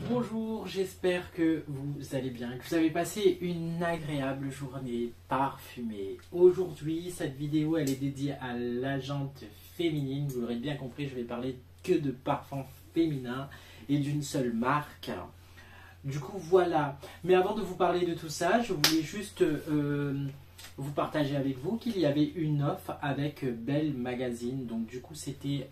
Bonjour, j'espère que vous allez bien, que vous avez passé une agréable journée parfumée. Aujourd'hui, cette vidéo elle est dédiée à la jante féminine. Vous l'aurez bien compris, je vais parler que de parfums féminins et d'une seule marque. Du coup, voilà. Mais avant de vous parler de tout ça, je voulais juste vous partager avec vous qu'il y avait une offre avec Belle Magazine. Donc du coup, c'était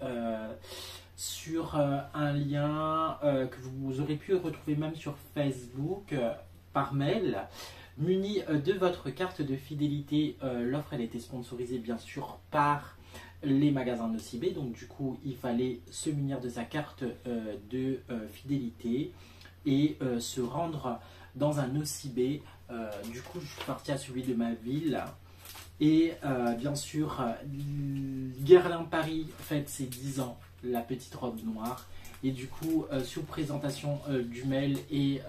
sur un lien que vous aurez pu retrouver même sur Facebook par mail. Muni de votre carte de fidélité, l'offre elle était sponsorisée bien sûr par les magasins Nocibé. Donc du coup, il fallait se munir de sa carte de fidélité et se rendre dans un Nocibé. Du coup, je suis parti à celui de ma ville. Et bien sûr, Guerlain Paris fête ses 10 ans, la petite robe noire. Et du coup, sous présentation du mail et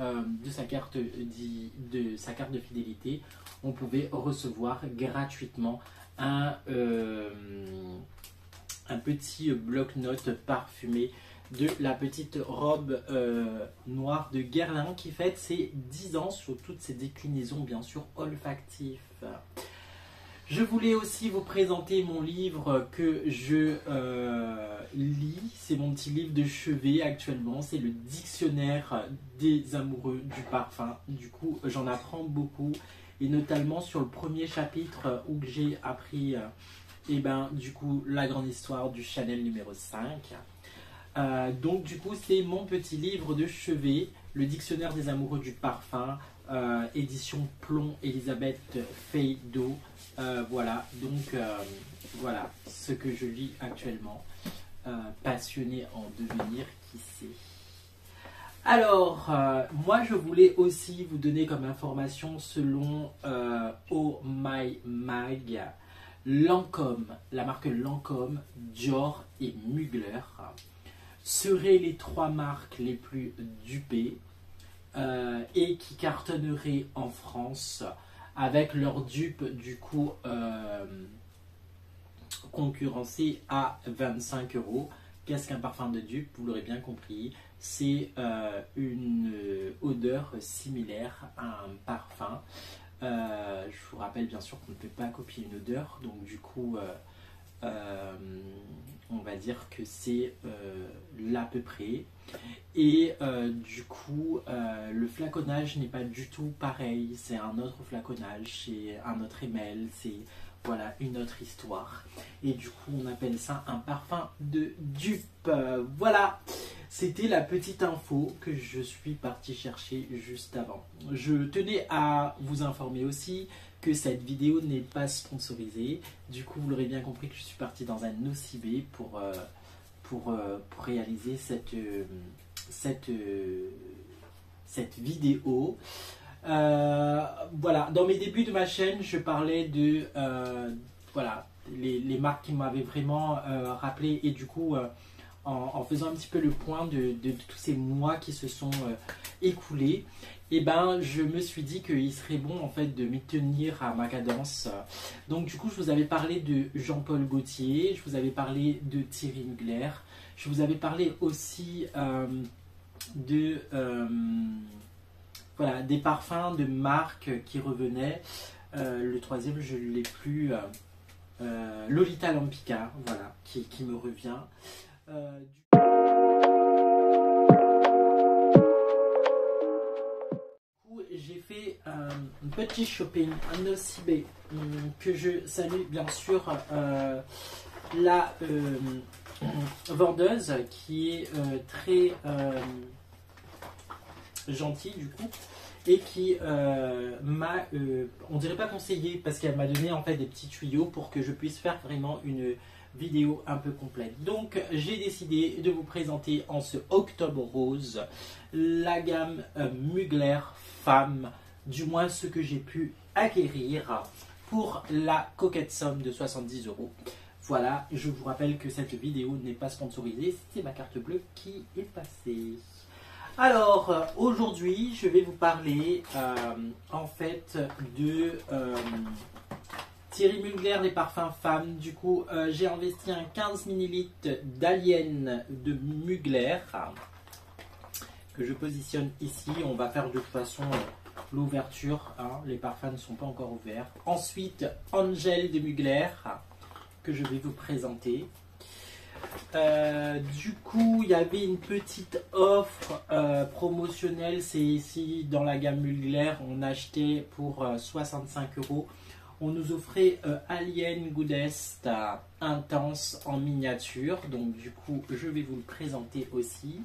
de sa carte de fidélité, on pouvait recevoir gratuitement un petit bloc-notes parfumé de la petite robe noire de Guerlain qui fête ses 10 ans sous toutes ses déclinaisons bien sûr olfactives. Je voulais aussi vous présenter mon livre que je lis. C'est mon petit livre de chevet actuellement. C'est le dictionnaire des amoureux du parfum. Du coup, j'en apprends beaucoup. Et notamment sur le premier chapitre où j'ai appris du coup, la grande histoire du Chanel numéro 5. Donc du coup, c'est mon petit livre de chevet, le dictionnaire des amoureux du parfum. Édition Plomb Elisabeth Feydeau. Voilà, donc voilà ce que je lis actuellement. Passionné en devenir, qui sait. Alors, moi je voulais aussi vous donner comme information selon Oh My Mag, Lancôme, la marque Lancôme, Dior et Mugler seraient les 3 marques les plus dupées. Et qui cartonnerait en France avec leur dupe du coup concurrencé à 25 €. Qu'est-ce qu'un parfum de dupe? Vous l'aurez bien compris, c'est une odeur similaire à un parfum. Je vous rappelle bien sûr qu'on ne peut pas copier une odeur, donc du coup on va dire que c'est l'à peu près. Et du coup, le flaconnage n'est pas du tout pareil. C'est un autre flaconnage, c'est un autre email, c'est voilà une autre histoire. Et du coup, on appelle ça un parfum de dupe. Voilà, c'était la petite info que je suis parti chercher juste avant. Je tenais à vous informer aussi que cette vidéo n'est pas sponsorisée. Du coup, vous l'aurez bien compris que je suis parti dans un Nocibé pour réaliser cette vidéo. Voilà, dans mes débuts de ma chaîne, je parlais de voilà, les marques qui m'avaient vraiment rappelé, et du coup en faisant un petit peu le point de tous ces mois qui se sont écoulés, et ben je me suis dit qu'il serait bon en fait de m'y tenir à ma cadence. Donc du coup, je vous avais parlé de Jean-Paul Gaultier, je vous avais parlé de Thierry Mugler, je vous avais parlé aussi voilà, des parfums de marques qui revenaient. Le troisième, je ne l'ai plus. Lolita Lampica, voilà, qui me revient. J'ai fait un petit shopping, un Nocibé, que je salue bien sûr la vendeuse qui est très gentille du coup, et qui m'a, on dirait pas conseillé, parce qu'elle m'a donné en fait des petits tuyaux pour que je puisse faire vraiment une vidéo un peu complète. Donc j'ai décidé de vous présenter en ce octobre rose la gamme Mugler Femme, du moins ce que j'ai pu acquérir pour la coquette somme de 70 €. Voilà, je vous rappelle que cette vidéo n'est pas sponsorisée, c'est ma carte bleue qui est passée. Alors, aujourd'hui, je vais vous parler en fait de Thierry Mugler, les parfums femmes. Du coup, j'ai investi un 15 ml d'Alien de Mugler que je positionne ici. On va faire de toute façon l'ouverture, hein. Les parfums ne sont pas encore ouverts. Ensuite, Angel de Mugler, que je vais vous présenter. Du coup, il y avait une petite offre promotionnelle. C'est ici dans la gamme Mugler. On achetait pour 65 €. On nous offrait Alien Goodest Intense en miniature. Donc du coup, je vais vous le présenter aussi.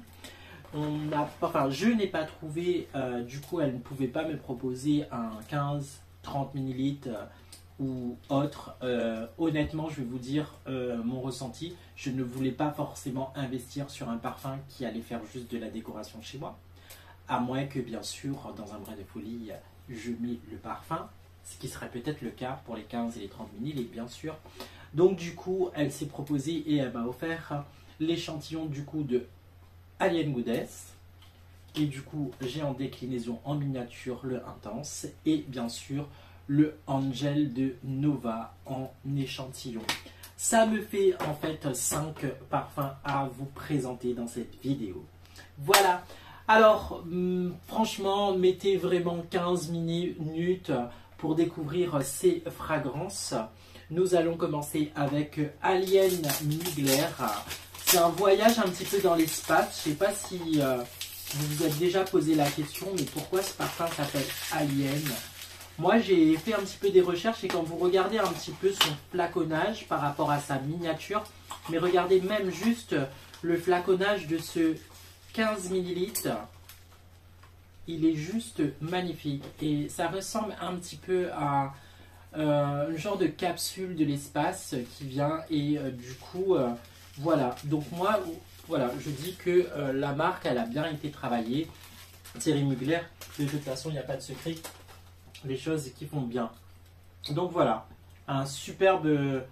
Je n'ai pas trouvé, du coup, elle ne pouvait pas me proposer un 15-30 millilitres ou autre. Honnêtement, je vais vous dire mon ressenti. Je ne voulais pas forcément investir sur un parfum qui allait faire juste de la décoration chez moi. À moins que, bien sûr, dans un brin de folie, je mets le parfum. Ce qui serait peut-être le cas pour les 15 et les 30 millilitres, bien sûr. Donc, du coup, elle s'est proposée et elle m'a offert l'échantillon du coup de Alien Goodest. Et du coup, j'ai en déclinaison en miniature le Intense et bien sûr le Angel de Nova en échantillon. Ça me fait en fait 5 parfums à vous présenter dans cette vidéo. Voilà. Alors, franchement, mettez vraiment 15 minutes pour découvrir ces fragrances. Nous allons commencer avec Alien Mugler. C'est un voyage un petit peu dans l'espace. Je ne sais pas si vous vous êtes déjà posé la question, mais pourquoi ce parfum s'appelle Alien? Moi, j'ai fait un petit peu des recherches et quand vous regardez un petit peu son flaconnage par rapport à sa miniature, mais regardez même juste le flaconnage de ce 15 millilitres, il est juste magnifique et ça ressemble un petit peu à un genre de capsule de l'espace qui vient et du coup, voilà. Donc moi, voilà, je dis que la marque, elle a bien été travaillée. Thierry Mugler, de toute façon, il n'y a pas de secret. Les choses qui font bien. Donc voilà, un superbe,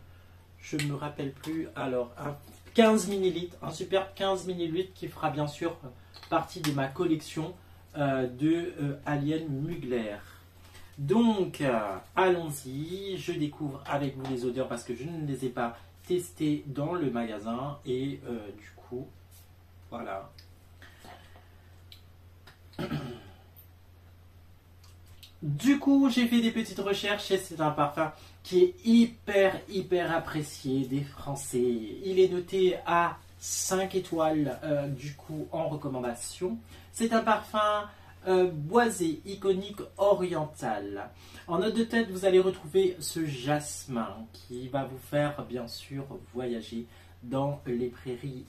je ne me rappelle plus, alors un 15 millilitres, un superbe 15 millilitres qui fera bien sûr partie de ma collection de Alien Mugler. Donc allons-y, je découvre avec vous les odeurs parce que je ne les ai pas testées dans le magasin et du coup, voilà. Du coup, j'ai fait des petites recherches et c'est un parfum qui est hyper apprécié des Français. Il est noté à 5 étoiles du coup en recommandation. C'est un parfum boisé, iconique, oriental. En note de tête, vous allez retrouver ce jasmin qui va vous faire bien sûr voyager dans les prairies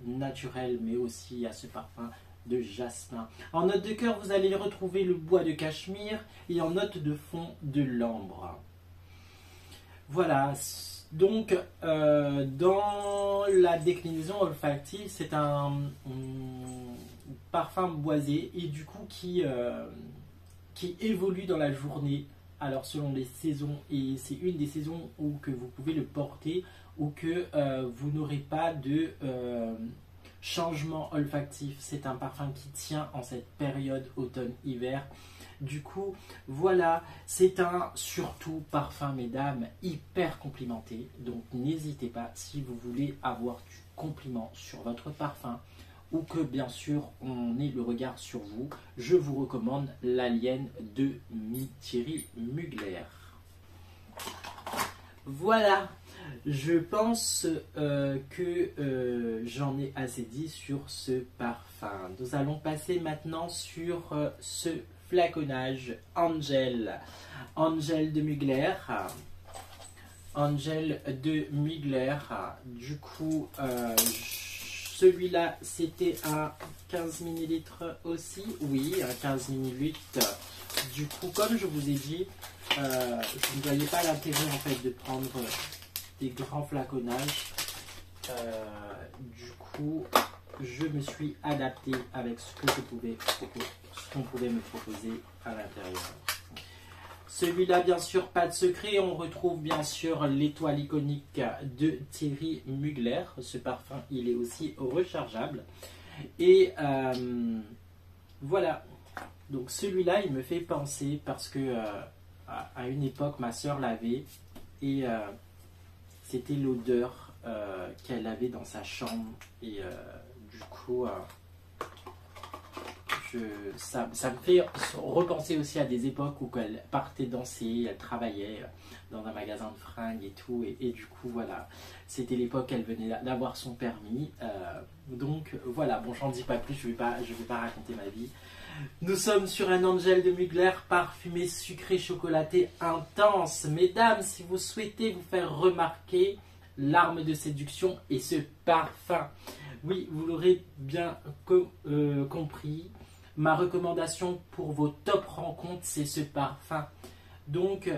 naturelles, mais aussi à ce parfum de jasmin. En note de cœur, vous allez retrouver le bois de cachemire et en note de fond de l'ambre. Voilà, donc dans la déclinaison olfactive, c'est un parfum boisé et du coup qui évolue dans la journée. Alors selon les saisons, et c'est une des saisons où que vous pouvez le porter ou que vous n'aurez pas de changement olfactif. C'est un parfum qui tient en cette période automne-hiver. Du coup, voilà, c'est un surtout parfum, mesdames, hyper complimenté. Donc n'hésitez pas si vous voulez avoir du compliment sur votre parfum ou que bien sûr on ait le regard sur vous, je vous recommande l'Alien de Thierry Mugler. Voilà. Je pense que j'en ai assez dit sur ce parfum. Nous allons passer maintenant sur ce flaconnage Angel. Angel de Mugler. Angel de Mugler. Du coup, celui-là, c'était un 15 millilitres aussi. Oui, un 15 millilitres. Du coup, comme je vous ai dit, je ne voyais pas l'intérêt en fait de prendre des grands flaconnages. Du coup, je me suis adapté avec ce qu'on pouvait me proposer à l'intérieur. Celui-là, bien sûr, pas de secret. On retrouve bien sûr l'étoile iconique de Thierry Mugler. Ce parfum, il est aussi rechargeable. Et voilà. Donc celui-là, il me fait penser parce que à une époque, ma soeur l'avait et c'était l'odeur qu'elle avait dans sa chambre. Et du coup, ça me fait repenser aussi à des époques où elle partait danser, elle travaillait dans un magasin de fringues et tout. Et du coup, voilà, c'était l'époque où elle venait d'avoir son permis. Donc voilà, bon, j'en dis pas plus, je vais pas raconter ma vie. Nous sommes sur un Angel de Mugler parfumé sucré chocolaté intense. Mesdames, si vous souhaitez vous faire remarquer, l'arme de séduction et ce parfum. Oui, vous l'aurez bien compris. Ma recommandation pour vos top rencontres, c'est ce parfum. Donc,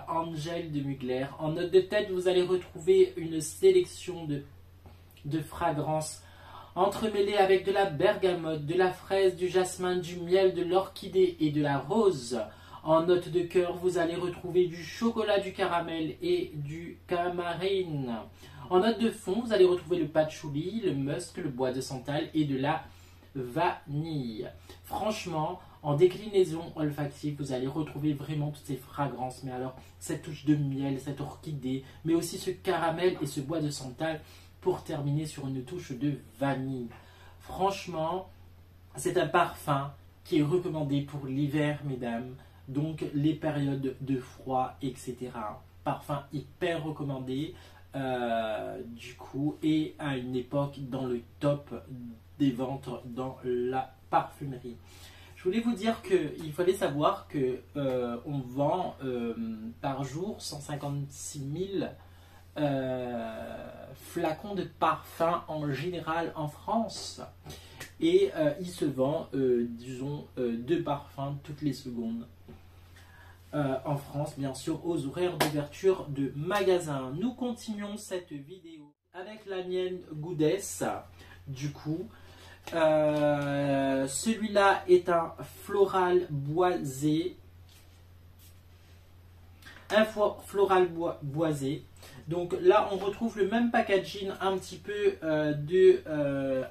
Angel de Mugler. En note de tête, vous allez retrouver une sélection de fragrances entremêlées avec de la bergamote, de la fraise, du jasmin, du miel, de l'orchidée et de la rose. En note de cœur, vous allez retrouver du chocolat, du caramel et du camarine. En note de fond, vous allez retrouver le patchouli, le musk, le bois de santal et de la vanille. Franchement, en déclinaison olfactive, vous allez retrouver vraiment toutes ces fragrances. Mais alors, cette touche de miel, cette orchidée, mais aussi ce caramel et ce bois de santal pour terminer sur une touche de vanille. Franchement, c'est un parfum qui est recommandé pour l'hiver, mesdames. Donc, les périodes de froid, etc. Parfum hyper recommandé, du coup, et à une époque dans le top des ventes dans la parfumerie. Je voulais vous dire qu'il fallait savoir que on vend par jour 156 000 flacons de parfum en général en France. Et il se vend, disons, 2 parfums toutes les secondes. En France, bien sûr, aux horaires d'ouverture de magasins. Nous continuons cette vidéo avec la mienne Goodess. Du coup, celui-là est un floral boisé. Un floral boisé. Donc là, on retrouve le même packaging un petit peu de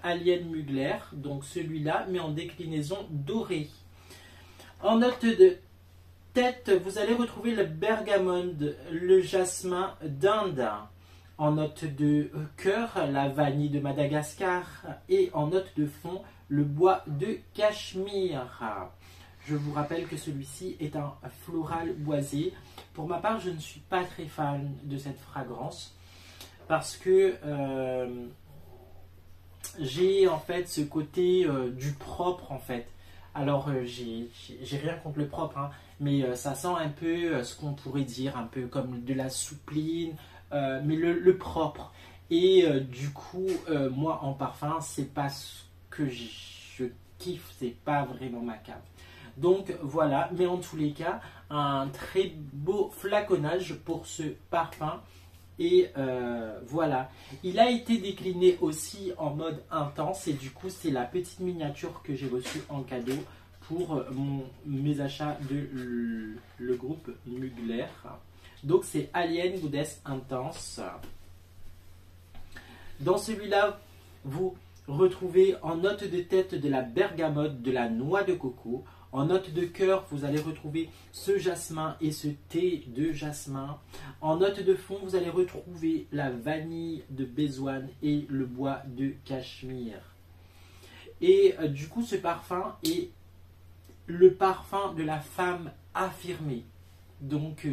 Alien Mugler. Donc celui-là, mais en déclinaison dorée. En note de tête, vous allez retrouver le bergamote, le jasmin d'Inde. En note de cœur, la vanille de Madagascar. Et en note de fond, le bois de Cachemire. Je vous rappelle que celui-ci est un floral boisé. Pour ma part, je ne suis pas très fan de cette fragrance. Parce que j'ai en fait ce côté du propre en fait. Alors, j'ai rien contre le propre, hein, mais ça sent un peu ce qu'on pourrait dire, un peu comme de la soupline, mais le propre. Et du coup, moi en parfum, c'est pas ce que je kiffe, c'est pas vraiment ma cave. Donc voilà, mais en tous les cas, un très beau flaconnage pour ce parfum. Et voilà, il a été décliné aussi en mode intense et du coup c'est la petite miniature que j'ai reçue en cadeau pour mes achats de le groupe Mugler. Donc c'est Alien Goodess Intense. Dans celui-là, vous retrouvez en note de tête de la bergamote, de la noix de coco. En note de cœur, vous allez retrouver ce jasmin et ce thé de jasmin. En note de fond, vous allez retrouver la vanille de bézoine et le bois de cachemire. Et du coup, ce parfum est le parfum de la femme affirmée. Donc,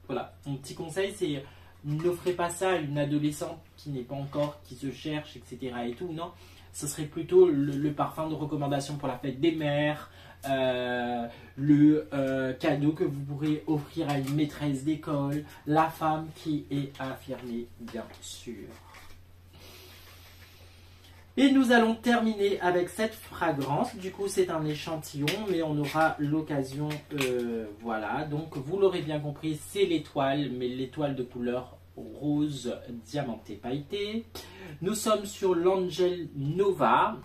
voilà, mon petit conseil, c'est n'offrez pas ça à une adolescente qui n'est pas encore, qui se cherche, etc. et tout, non. Ce serait plutôt le parfum de recommandation pour la fête des mères, le cadeau que vous pourrez offrir à une maîtresse d'école, la femme qui est affirmée, bien sûr. Et nous allons terminer avec cette fragrance. Du coup, c'est un échantillon, mais on aura l'occasion, voilà. Donc, vous l'aurez bien compris, c'est l'étoile, mais l'étoile de couleur rose diamanté pailleté. Nous sommes sur l'Angel Nova.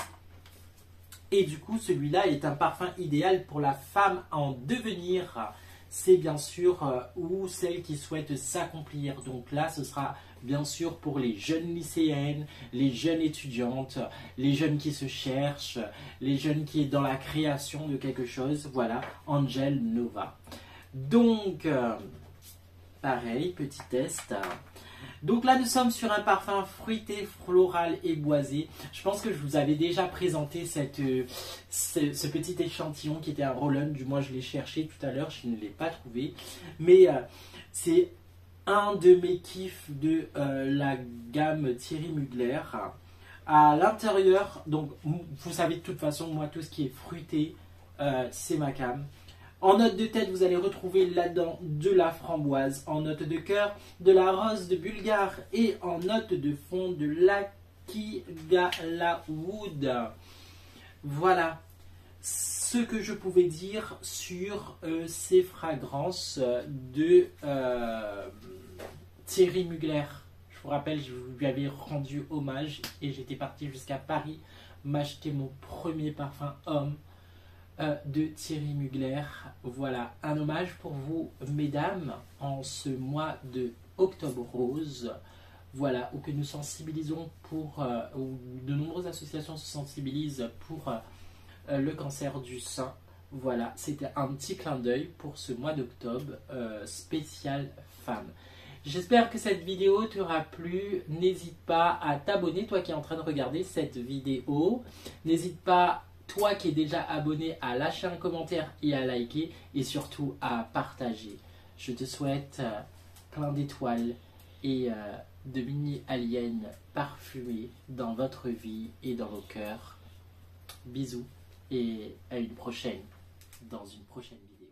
Et du coup, celui-là est un parfum idéal pour la femme en devenir. C'est bien sûr ou celle qui souhaite s'accomplir. Donc là, ce sera bien sûr pour les jeunes lycéennes, les jeunes étudiantes, les jeunes qui se cherchent, les jeunes qui sont dans la création de quelque chose. Voilà, Angel Nova. Donc, pareil, petit test. Donc là, nous sommes sur un parfum fruité, floral et boisé. Je pense que je vous avais déjà présenté ce petit échantillon qui était un roll-on. Du moins, je l'ai cherché tout à l'heure, je ne l'ai pas trouvé. Mais c'est un de mes kiffs de la gamme Thierry Mugler. À l'intérieur, donc vous savez de toute façon, moi, tout ce qui est fruité, c'est ma came. En note de tête, vous allez retrouver là-dedans de la framboise. En note de cœur, de la rose de Bulgare. Et en note de fond, de l'Akigala Wood. Voilà ce que je pouvais dire sur ces fragrances de Thierry Mugler. Je vous rappelle, je lui avais rendu hommage et j'étais parti jusqu'à Paris m'acheter mon premier parfum homme de Thierry Mugler. Voilà, un hommage pour vous, mesdames, en ce mois de octobre rose. Voilà, où que nous sensibilisons pour, où de nombreuses associations se sensibilisent pour le cancer du sein. Voilà, c'était un petit clin d'œil pour ce mois d'octobre spécial femme. J'espère que cette vidéo t'aura plu. N'hésite pas à t'abonner, toi qui es en train de regarder cette vidéo. N'hésite pas, toi qui es déjà abonné, à lâcher un commentaire et à liker. Et surtout à partager. Je te souhaite plein d'étoiles et de mini-aliens parfumés dans votre vie et dans vos cœurs. Bisous et à une prochaine, dans une prochaine vidéo.